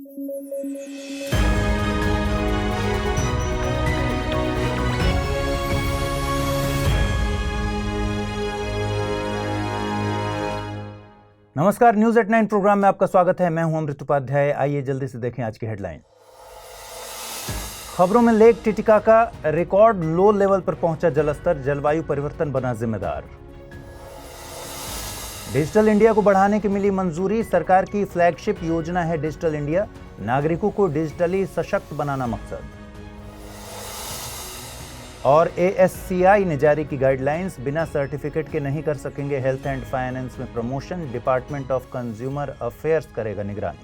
नमस्कार, news at 9 programme में आपका स्वागत है। मैं हूं अमृत उपाध्याय। आइए जल्दी से देखें आज की हेडलाइन। खबरों में lake Titicaca record low level पर पहुंचा जलस्तर, जलवायु परिवर्तन बना जिम्मेदार। डिजिटल इंडिया को बढ़ाने की मिली मंजूरी, सरकार की फ्लैगशिप योजना है डिजिटल इंडिया, नागरिकों को डिजिटली सशक्त बनाना मकसद। और ASCI ने जारी की गाइडलाइंस, बिना सर्टिफिकेट के नहीं कर सकेंगे हेल्थ एंड फाइनेंस में promotion, department of consumer affairs करेगा निगरानी।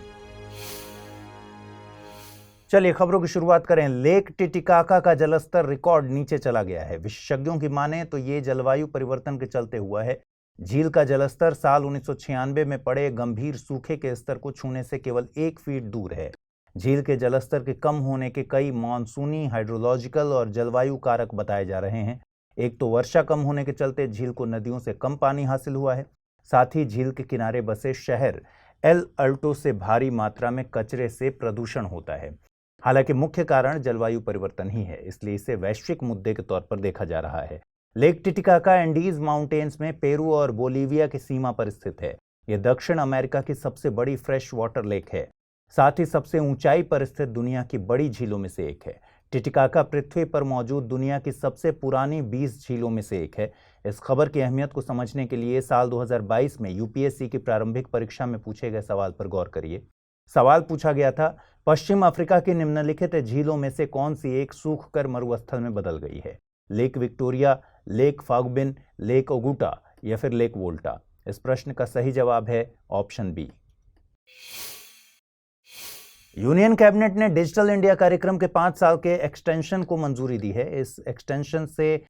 चलिए खबरों की शुरुआत करें। लेक टिटिकाका का जलस्तर रिकॉर्ड नीचे चला गया है। विशेषज्ञों की माने तो ये जलवायु परिवर्तन के चलते हुआ है। झील का जलस्तर साल 1996 में पड़े गंभीर सूखे के स्तर को छूने से केवल 1 फीट दूर है। झील के जलस्तर के कम होने के कई मॉनसूनी, हाइड्रोलॉजिकल और जलवायु कारक बताए जा रहे हैं। एक तो वर्षा कम होने के चलते झील को नदियों से कम पानी हासिल हुआ है। साथ ही झील के किनारे बसे शहर एल अल्टो से भारी मात्रा में कचरे से प्रदूषण होता है। हालांकि मुख्य कारण जलवायु परिवर्तन ही है, इसलिए इसे वैश्विक मुद्दे के तौर पर देखा जा रहा है। लेक टिटिकाका एंडीज माउंटेन्स में पेरू और बोलीविया की सीमा पर स्थित है। यह दक्षिण अमेरिका की सबसे बड़ी फ्रेश वाटर लेक है, साथ ही सबसे ऊंचाई पर स्थित दुनिया की बड़ी झीलों में से एक है। टिटिकाका पृथ्वी पर मौजूद दुनिया की सबसे पुरानी 20 झीलों में से एक है। इस खबर की अहमियत को समझने के लिए साल 2022 में यूपीएससी की प्रारंभिक परीक्षा में पूछे गए सवाल पर गौर करिए। सवाल पूछा गया था, पश्चिम अफ्रीका की निम्नलिखित झीलों में से कौन सी एक सूख कर मरुस्थल में बदल गई है? लेक विक्टोरिया, लेक फागबिन, लेक ओगुटा या फिर लेक वोल्टा? इस प्रश्न का सही जवाब है ऑप्शन बी। यूनियन कैबिनेट ने डिजिटल इंडिया कार्यक्रम के 5 साल के एक्सटेंशन को मंजूरी दी है। इस एक्सटेंशन से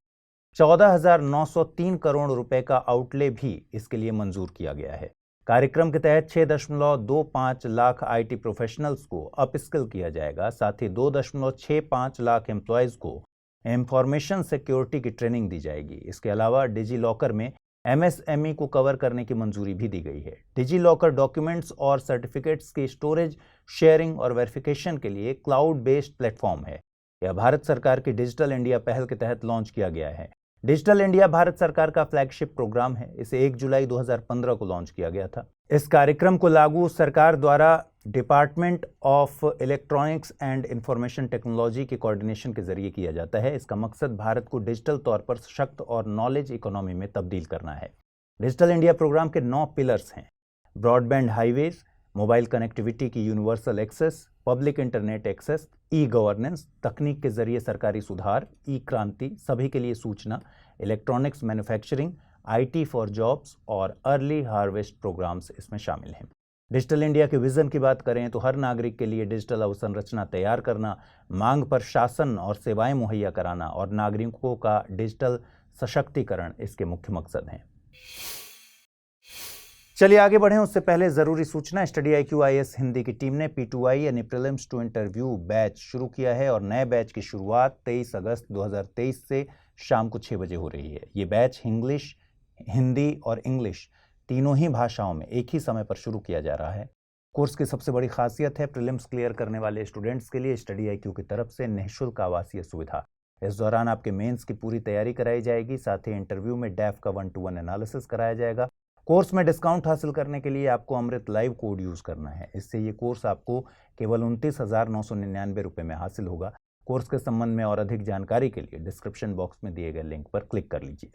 14,903 करोड़ रुपए का आउटले भी इसके लिए मंजूर किया गया है। कार्यक्रम के तहत 6.25 लाख IT प्रोफेशनल्स को अपस्किल किया जाएगा। साथ ही 2.65 लाख एम्प्लॉयज को इंफॉर्मेशन सिक्योरिटी की ट्रेनिंग दी जाएगी। इसके अलावा डिजी लॉकर में MSME को कवर करने की मंजूरी भी दी गई है। डिजी लॉकर डॉक्यूमेंट्स और सर्टिफिकेट्स की स्टोरेज, शेयरिंग और वेरिफिकेशन के लिए क्लाउड बेस्ड प्लेटफॉर्म है। यह भारत सरकार की डिजिटल इंडिया पहल के तहत लॉन्च किया गया है। डिजिटल इंडिया भारत सरकार का फ्लैगशिप प्रोग्राम है। इसे 1 जुलाई 2015 को लॉन्च किया गया था। इस कार्यक्रम को लागू सरकार द्वारा department of electronics and information technology के कोऑर्डिनेशन के जरिए किया जाता है। इसका मकसद भारत को डिजिटल तौर पर सशक्त और नॉलेज इकोनॉमी में तब्दील करना है। डिजिटल इंडिया प्रोग्राम के 9 पिलर्स हैं: ब्रॉडबैंड हाईवेज, मोबाइल कनेक्टिविटी की universal access, public internet access, e governance, तकनीक के जरिए सरकारी सुधार, ई क्रांति, सभी के लिए सूचना, electronics manufacturing, IT for jobs और अर्ली हार्वेस्ट प्रोग्राम्स इसमें शामिल हैं। डिजिटल इंडिया के विजन की बात करें तो हर नागरिक के लिए डिजिटल अवसंरचना तैयार करना, मांग पर शासन और सेवाएं मुहैया कराना और नागरिकों का डिजिटल सशक्तिकरण इसके मुख्य मकसद हैं। चलिए आगे बढ़ें, उससे पहले जरूरी सूचना। स्टडी IQ IAS हिंदी की टीम ने P2I यानी प्रीलिम्स टू इंटरव्यू बैच शुरू किया है और नए बैच की शुरुआत 23 अगस्त 2023 से शाम को 6 बजे हो रही है। ये बैच इंग्लिश, हिंदी और इंग्लिश तीनों ही भाषाओं में एक ही समय पर शुरू किया जा रहा है। कोर्स की सबसे बड़ी खासियत है प्रीलिम्स क्लियर करने वाले स्टूडेंट्स के लिए स्टडी IQ की तरफ से निःशुल्क आवासीय सुविधा। इस दौरान आपके मेंस की पूरी तैयारी कराई जाएगी। साथ ही इंटरव्यू में डैफ का 1-to-1 एनालिसिस कराया जाएगा। कोर्स में डिस्काउंट हासिल करने के लिए आपको अमृत लाइव कोड यूज करना है। इससे ये कोर्स आपको केवल 29,999 रुपए में हासिल होगा। कोर्स के संबंध में और अधिक जानकारी के लिए डिस्क्रिप्शन बॉक्स में दिए गए लिंक पर क्लिक कर लीजिए।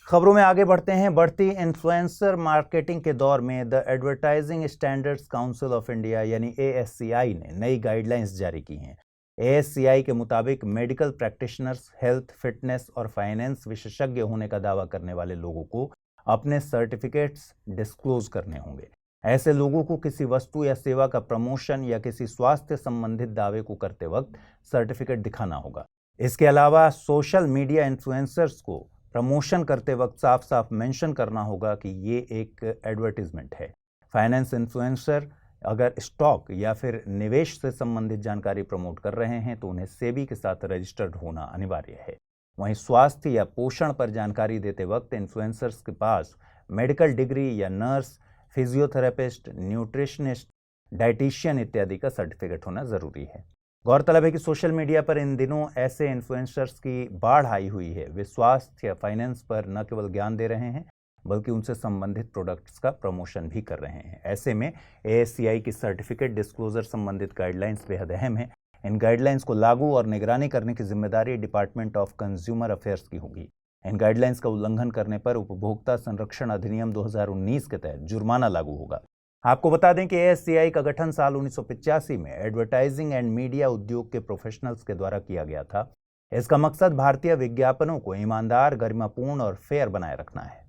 खबरों में आगे बढ़ते हैं। बढ़ती इन्फ्लुएंसर मार्केटिंग के दौर में the advertising standards council of India यानी ASCI ने नई गाइडलाइंस जारी की हैं। ASCI के मुताबिक मेडिकल प्रैक्टिशनर्स, हेल्थ, फिटनेस और फाइनेंस विशेषज्ञ होने का दावा करने वाले लोगों को अपने सर्टिफिकेट्स डिस्क्लोज करने होंगे। ऐसे लोगों को किसी वस्तु या सेवा का प्रमोशन या किसी स्वास्थ्य संबंधित दावे को करते वक्त सर्टिफिकेट दिखाना होगा। इसके अलावा सोशल मीडिया इन्फ्लुएंसर्स को प्रमोशन करते वक्त साफ साफ मेंशन करना होगा कि ये एक एडवर्टीजमेंट है। फाइनेंस इन्फ्लुएंसर अगर स्टॉक या फिर निवेश से संबंधित जानकारी प्रमोट कर रहे हैं तो उन्हें सेबी के साथ रजिस्टर्ड होना अनिवार्य है। वहीं स्वास्थ्य या पोषण पर जानकारी देते वक्त इन्फ्लुएंसर्स के पास मेडिकल डिग्री या नर्स, फिजियोथेरेपिस्ट, न्यूट्रिशनिस्ट, डाइटिशियन इत्यादि का सर्टिफिकेट होना जरूरी है। गौरतलब है कि सोशल मीडिया पर इन दिनों ऐसे इन्फ्लुएंसर्स की बाढ़ आई हुई है। वे स्वास्थ्य या फाइनेंस पर न केवल ज्ञान दे रहे हैं बल्कि उनसे संबंधित प्रोडक्ट्स का प्रमोशन भी कर रहे हैं। ऐसे में ASCI की सर्टिफिकेट डिस्क्लोजर संबंधित गाइडलाइंस बेहद अहम है। इन गाइडलाइंस को लागू और निगरानी करने की जिम्मेदारी डिपार्टमेंट ऑफ कंज्यूमर अफेयर्स की होगी। इन गाइडलाइंस का उल्लंघन करने पर उपभोक्ता संरक्षण अधिनियम 2019 के तहत जुर्माना लागू होगा। आपको बता दें कि ASCI का गठन साल 1985 में एडवर्टाइजिंग एंड मीडिया उद्योग के प्रोफेशनल्स के द्वारा किया गया था। इसका मकसद भारतीय विज्ञापनों को ईमानदार, गरिमापूर्ण और फेयर बनाए रखना है।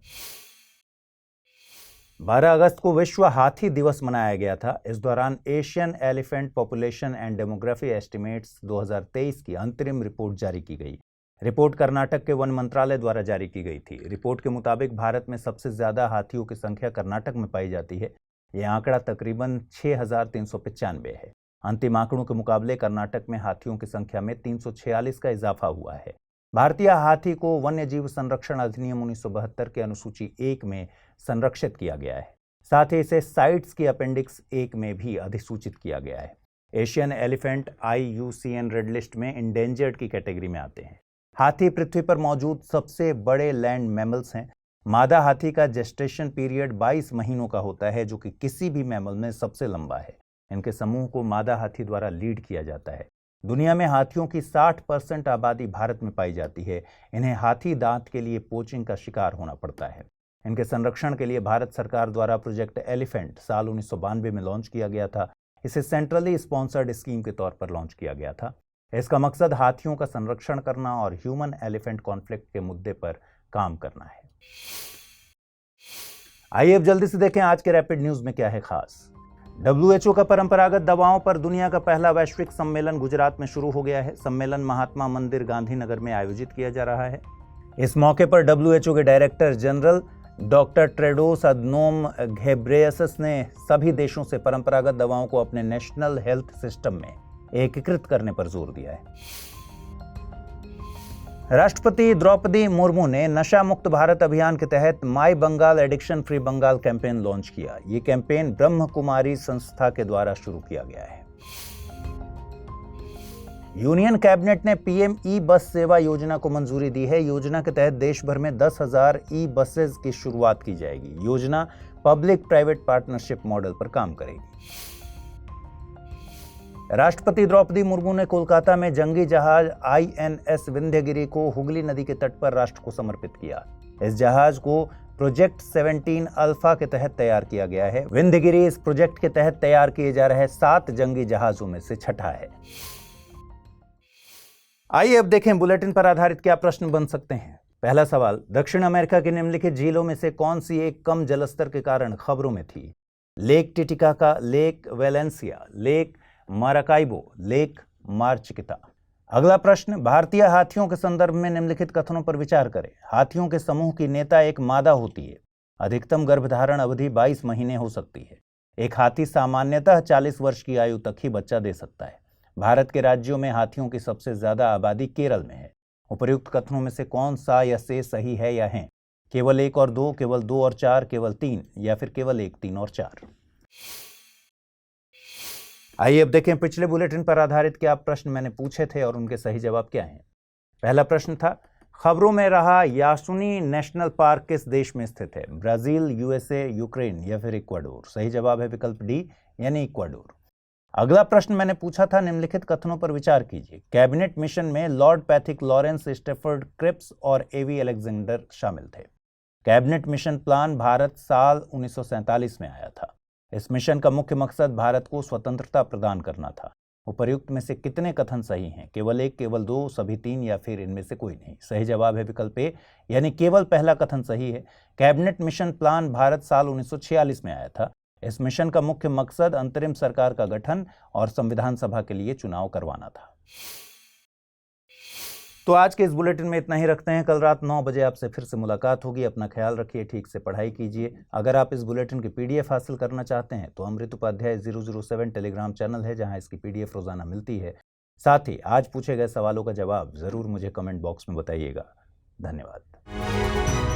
12 अगस्त को विश्व हाथी दिवस मनाया गया था। इस दौरान Asian elephant population and demography estimates 2023 की अंतरिम रिपोर्ट जारी की गई। रिपोर्ट कर्नाटक के वन मंत्रालय द्वारा जारी की गई थी। रिपोर्ट के मुताबिक भारत में सबसे ज्यादा हाथियों की संख्या कर्नाटक में पाई जाती है। यह आंकड़ा तकरीबन 6,395 है। अंतिम आंकड़ों के मुकाबले कर्नाटक में हाथियों की संख्या में 346 का इजाफा हुआ है। भारतीय हाथी को वन्य जीव संरक्षण अधिनियम 1972 के अनुसूची 1 में संरक्षित किया गया है। साथ ही इसे साइट्स की अपेंडिक्स 1 में भी अधिसूचित किया गया है। Asian elephant IUCN red list में इंडेंजर्ड की कैटेगरी में आते हैं। हाथी पृथ्वी पर मौजूद सबसे बड़े लैंड मैमल्स हैं। मादा हाथी का जेस्टेशन पीरियड 22 महीनों का होता है, जो कि किसी भी मैमल में सबसे लंबा है। इनके समूह को मादा हाथी द्वारा लीड किया जाता है। दुनिया में हाथियों की 60% आबादी भारत में पाई जाती है। इन्हें हाथी दांत के लिए पोचिंग का शिकार होना पड़ता है। इनके संरक्षण के लिए भारत सरकार द्वारा प्रोजेक्ट एलिफेंट साल 1992 में लॉन्च किया गया था। इसे सेंट्रली स्पॉन्सर्ड स्कीम के तौर पर लॉन्च किया गया था। इसका मकसद हाथियों का संरक्षण करना और ह्यूमन एलिफेंट कॉन्फ्लिक्ट के मुद्दे पर काम करना है। आइए अब जल्दी से देखें आज के रैपिड न्यूज में क्या है खास। WHO का परंपरागत दवाओं पर दुनिया का पहला वैश्विक सम्मेलन गुजरात में शुरू हो गया है। सम्मेलन महात्मा मंदिर गांधीनगर में आयोजित किया जा रहा है। इस मौके पर WHO के director general doctor Tedros Adhanom Ghebreyesus ने सभी देशों से परंपरागत दवाओं को अपने नेशनल हेल्थ सिस्टम में एकीकृत करने पर जोर दिया है। राष्ट्रपति द्रौपदी मुर्मू ने नशा मुक्त भारत अभियान के तहत my Bengal addiction free Bengal campaign launch किया। ये कैंपेन ब्रह्म कुमारी संस्था के द्वारा शुरू किया गया है। यूनियन कैबिनेट ने PM ई-बस सेवा योजना को मंजूरी दी है। योजना के तहत देश भर में 10,000 ई-बसेज की शुरुआत की जाएगी। योजना पब्लिक प्राइवेट पार्टनरशिप मॉडल पर काम करेगी। राष्ट्रपति द्रौपदी मुर्मू ने कोलकाता में जंगी जहाज INS विंध्यगिरी को हुगली नदी के तट पर राष्ट्र को समर्पित किया। इस जहाज को प्रोजेक्ट 17 अल्फा के तहत तैयार किया गया है। विंध्यगिरी इस प्रोजेक्ट के तहत तैयार किए जा रहे 7 जंगी जहाजों में से छठा है। आइए अब देखें बुलेटिन पर आधारित क्या प्रश्न बन सकते हैं। पहला सवाल, दक्षिण अमेरिका की निम्नलिखित झीलों में से कौन सी एक कम जलस्तर के कारण खबरों में थी? Lake Titicaca, lake Valencia, lake Maracaibo, lake Marchiquita. अगला प्रश्न, भारतीय हाथियों के संदर्भ में निम्नलिखित कथनों पर विचार करें। हाथियों के समूह की नेता एक मादा होती है। अधिकतम गर्भधारण अवधि 22 महीने हो सकती है। एक हाथी सामान्यतः 40 वर्ष की आयु तक ही बच्चा दे सकता है। भारत के राज्यों में हाथियों की सबसे ज्यादा आबादी केरल में है। उपर्युक्त कथनों में से कौन सा या से सही है या हैं? केवल 1 और 2, केवल 2 और 4, केवल 3 या फिर केवल 1, 3 और 4? आइए अब देखें पिछले बुलेटिन पर आधारित क्या प्रश्न मैंने पूछे थे और उनके सही जवाब क्या हैं। पहला प्रश्न था, खबरों में रहा यासुनी नेशनल पार्क किस देश में स्थित है? ब्राजील, USA, यूक्रेन या फिर इक्वाडोर? सही जवाब है विकल्प डी यानी इक्वाडोर। अगला प्रश्न मैंने पूछा था, निम्नलिखित कथनों पर विचार कीजिए। कैबिनेट मिशन में Lord Pethick Lawrence, Stafford Cripps और AV अलेक्जेंडर शामिल थे। कैबिनेट मिशन प्लान भारत साल 1947 में आया था। इस मिशन का मुख्य मकसद भारत को स्वतंत्रता प्रदान करना था। उपर्युक्त में से कितने कथन सही हैं? केवल 1, केवल 2, सभी 3 या फिर इनमें से कोई नहीं? सही जवाब है विकल्प ए यानी केवल पहला कथन सही है। कैबिनेट मिशन प्लान भारत साल 1946 में आया था। इस मिशन का मुख्य मकसद अंतरिम सरकार का गठन और संविधान सभा के लिए चुनाव करवाना था। तो आज के इस बुलेटिन में इतना ही रखते हैं। कल रात 9 बजे आपसे फिर से मुलाकात होगी। अपना ख्याल रखिए, ठीक से पढ़ाई कीजिए। अगर आप इस बुलेटिन की PDF हासिल करना चाहते हैं तो अमृत उपाध्याय 007 टेलीग्राम चैनल है, जहां इसकी PDF रोजाना मिलती है। साथ ही आज पूछे गए सवालों का जवाब जरूर मुझे कमेंट बॉक्स में बताइएगा। धन्यवाद।